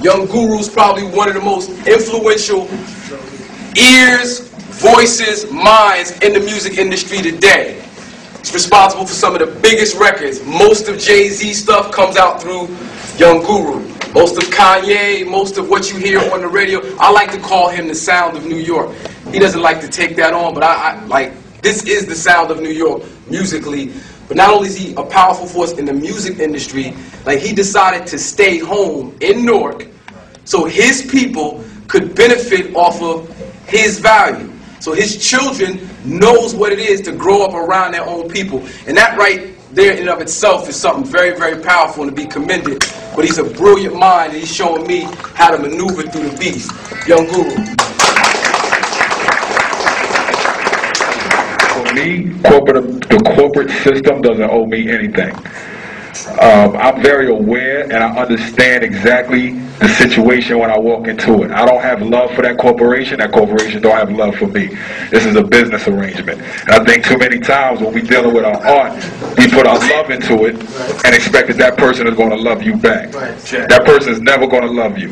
Young Guru's probably one of the most influential ears, voices, minds in the music industry today. He's responsible for some of the biggest records. Most of Jay-Z stuff comes out through Young Guru. Most of Kanye, most of what you hear on the radio, I like to call him the sound of New York. He doesn't like to take that on, but I like, this is the sound of New York musically. But not only is he a powerful force in the music industry, like he decided to stay home in Newark so his people could benefit off of his value. So his children knows what it is to grow up around their own people. And that right there in and of itself is something very, very powerful and to be commended. But he's a brilliant mind and he's showing me how to maneuver through the beast. Young Guru. For me, the corporate system doesn't owe me anything. I'm very aware and I understand exactly the situation when I walk into it. I don't have love for that corporation don't have love for me. This is a business arrangement. And I think too many times when we're dealing with our art, we put our love into it and expect that person is going to love you back. That person is never going to love you.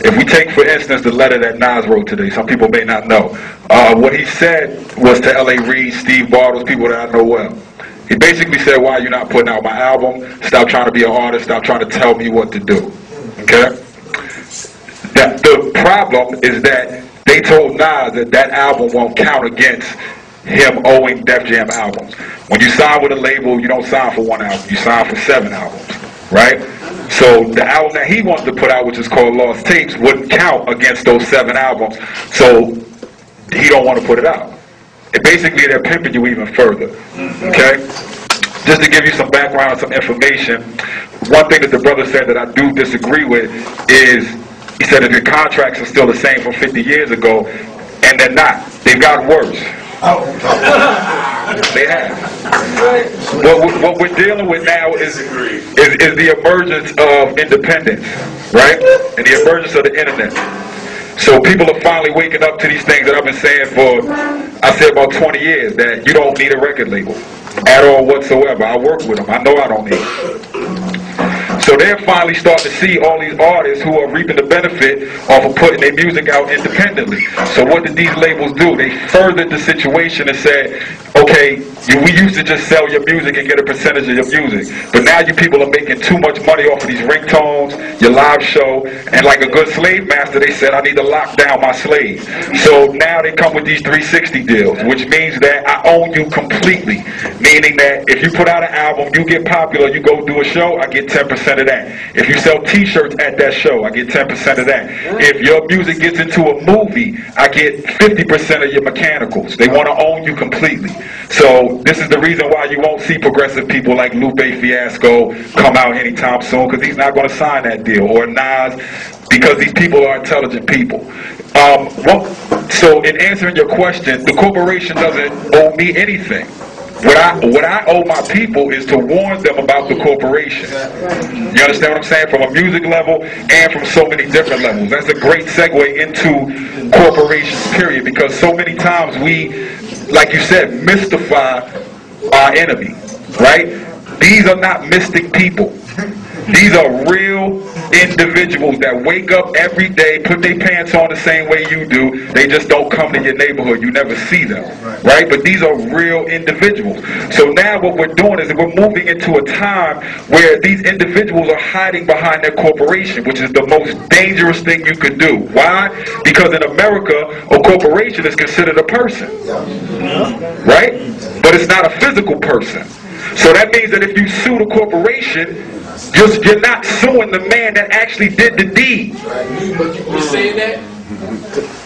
If we take, for instance, the letter that Nas wrote today, some people may not know. What he said was to L.A. Reid, Steve Bartles, people that I know well. He basically said, why are you not putting out my album? Stop trying to be an artist. Stop trying to tell me what to do. Okay? The problem is that they told Nas that album won't count against him owing Def Jam albums. When you sign with a label, you don't sign for one album. You sign for 7 albums. Right? So the album that he wants to put out, which is called Lost Tapes, wouldn't count against those 7 albums. So he don't want to put it out. And basically, they're pimping you even further, okay? Just to give you some background, some information, one thing that the brother said that I do disagree with is, he said that the contracts are still the same from 50 years ago, and they're not. They've gotten worse. They have. What we're dealing with now is the emergence of independence, right? And the emergence of the internet. So people are finally waking up to these things that I've been saying for, I say about 20 years, that you don't need a record label at all whatsoever. I work with them. I know I don't need it. So they're finally starting to see all these artists who are reaping the benefit off of putting their music out independently. So what did these labels do? They furthered the situation and said, okay, we used to just sell your music and get a percentage of your music, but now you people are making too much money off of these ringtones, your live show, and like a good slave master, they said, I need to lock down my slave. So now they come with these 360 deals, which means that I own you completely, meaning that if you put out an album, you get popular, you go do a show, I get 10% of that. If you sell t-shirts at that show, I get 10% of that. If your music gets into a movie, I get 50% of your mechanicals. They want to own you completely. So this is the reason why you won't see progressive people like Lupe Fiasco come out anytime soon, because he's not going to sign that deal, or Nas, because these people are intelligent people. So in answering your question, the corporation doesn't owe me anything. What I owe my people is to warn them about the corporation. You understand what I'm saying? From a music level and from so many different levels. That's a great segue into corporations, period, because so many times we, like you said, mystify our enemy, right? These are not mystic people. These are real individuals that wake up every day, put their pants on the same way you do. They just don't come to your neighborhood. You never see them, right? But these are real individuals. So now what we're doing is we're moving into a time where these individuals are hiding behind their corporation, which is the most dangerous thing you could do. Why? Because in America, a corporation is considered a person, right? But it's not a physical person. So that means that if you sue the corporation, you're not suing the man that actually did the deed. But you're saying that?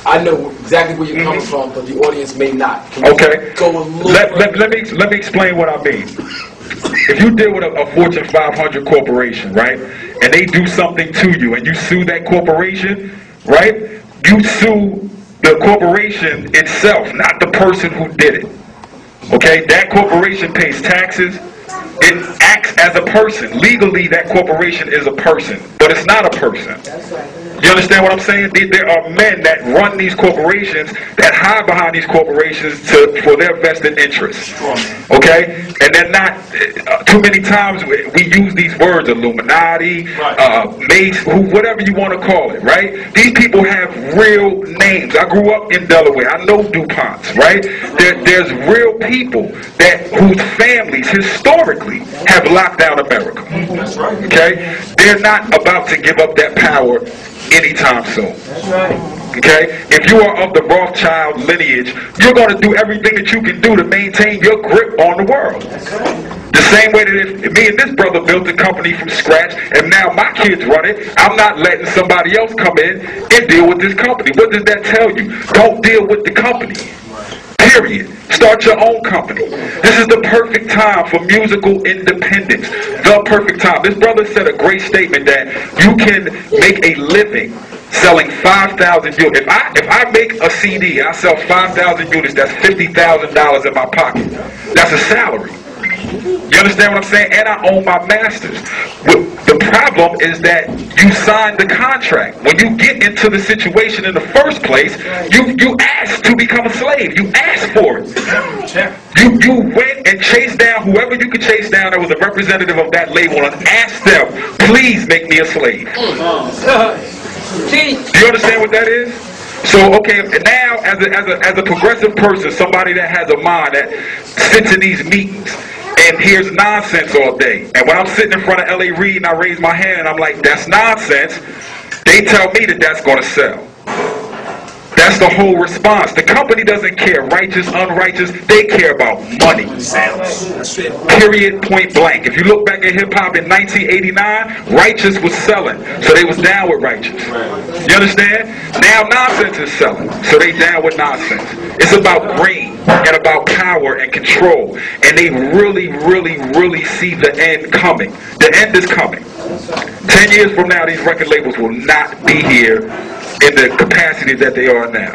I know exactly where you're coming from, but the audience may not. Okay. Go a little let me explain what I mean. If you deal with a Fortune 500 corporation, right, and they do something to you, and you sue that corporation, right, you sue the corporation itself, not the person who did it. Okay, that corporation pays taxes. It acts as a person. Legally, that corporation is a person, but it's not a person. You understand what I'm saying? There are men that run these corporations, that hide behind these corporations for their vested interests. Okay? And they're not, too many times we use these words, Illuminati, Mace, whatever you want to call it, right? These people have real names. I grew up in Delaware. I know DuPonts, right? There's real people whose families historically have locked down America. That's right. Okay? They're not about to give up that power anytime soon. That's right. Okay? If you are of the Rothschild lineage, you're going to do everything that you can do to maintain your grip on the world. That's right. The same way that if me and this brother built a company from scratch and now my kids run it, I'm not letting somebody else come in and deal with this company. What does that tell you? Don't deal with the company. Period. Start your own company. This is the perfect time for musical independence. The perfect time. This brother said a great statement that you can make a living selling 5,000 units. If I make a CD, I sell 5,000 units, that's $50,000 in my pocket. That's a salary. You understand what I'm saying? And I own my masters. The problem is that you signed the contract. When you get into the situation in the first place, you asked to become a slave. You asked for it. You went and chased down whoever you could chase down that was a representative of that label and asked them, please make me a slave. Do you understand what that is? So, okay, now as a progressive person, somebody that has a mind that sits in these meetings and hears nonsense all day, and when I'm sitting in front of L.A. Reid and I raise my hand and I'm like, that's nonsense, they tell me that that's going to sell. That's the whole response. The company doesn't care, righteous, unrighteous, they care about money. Period, point blank. If you look back at hip-hop in 1989, Righteous was selling, so they was down with Righteous. You understand? Now Nonsense is selling, so they down with Nonsense. It's about greed and about power and control, and they really, really, really see the end coming. The end is coming. 10 years from now, these record labels will not be here in the capacity that they are now,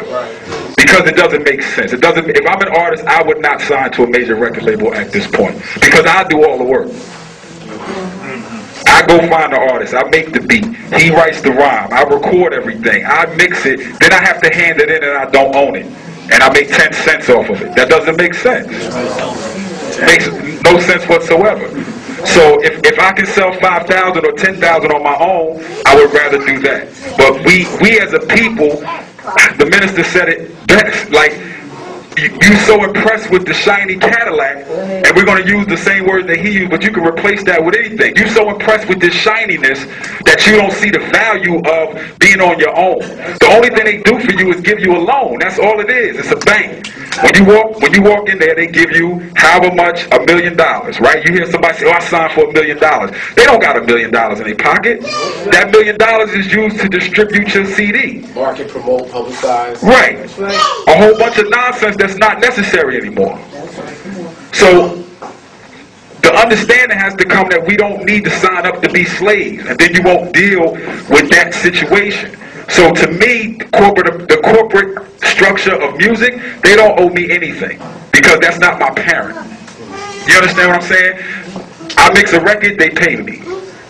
because it doesn't make sense. It doesn't. If I'm an artist, I would not sign to a major record label at this point, because I do all the work. I go find the artist, I make the beat, he writes the rhyme, I record everything, I mix it, then I have to hand it in and I don't own it, and I make 10 cents off of it. That doesn't make sense. It makes no sense whatsoever. So if I can sell 5,000 or 10,000 on my own, I would rather do that. But we as a people, the minister said it best, like, you're so impressed with the shiny Cadillac, and we're going to use the same word that he used, but you can replace that with anything. You're so impressed with this shininess that you don't see the value of being on your own. The only thing they do for you is give you a loan. That's all it is. It's a bank. When you walk in there, they give you however much, $1 million, right? You hear somebody say, oh, I signed for $1 million. They don't got $1 million in their pocket. That $1 million is used to distribute your CD. Market, promote, publicize. Right. A whole bunch of nonsense that's not necessary anymore. So the understanding has to come that we don't need to sign up to be slaves, and then you won't deal with that situation. So to me, the corporate structure of music, they don't owe me anything, because that's not my parent. You understand what I'm saying? I mix a record, they pay me.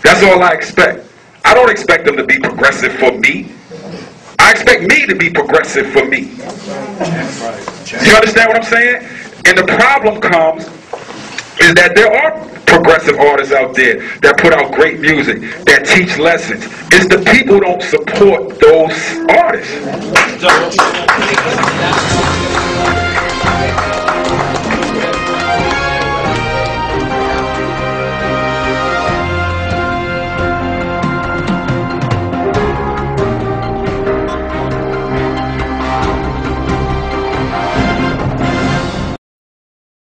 That's all I expect. I don't expect them to be progressive for me. I expect me to be progressive for me. You understand what I'm saying? And the problem comes is that there are progressive artists out there that put out great music, that teach lessons. It's the people who don't support those artists.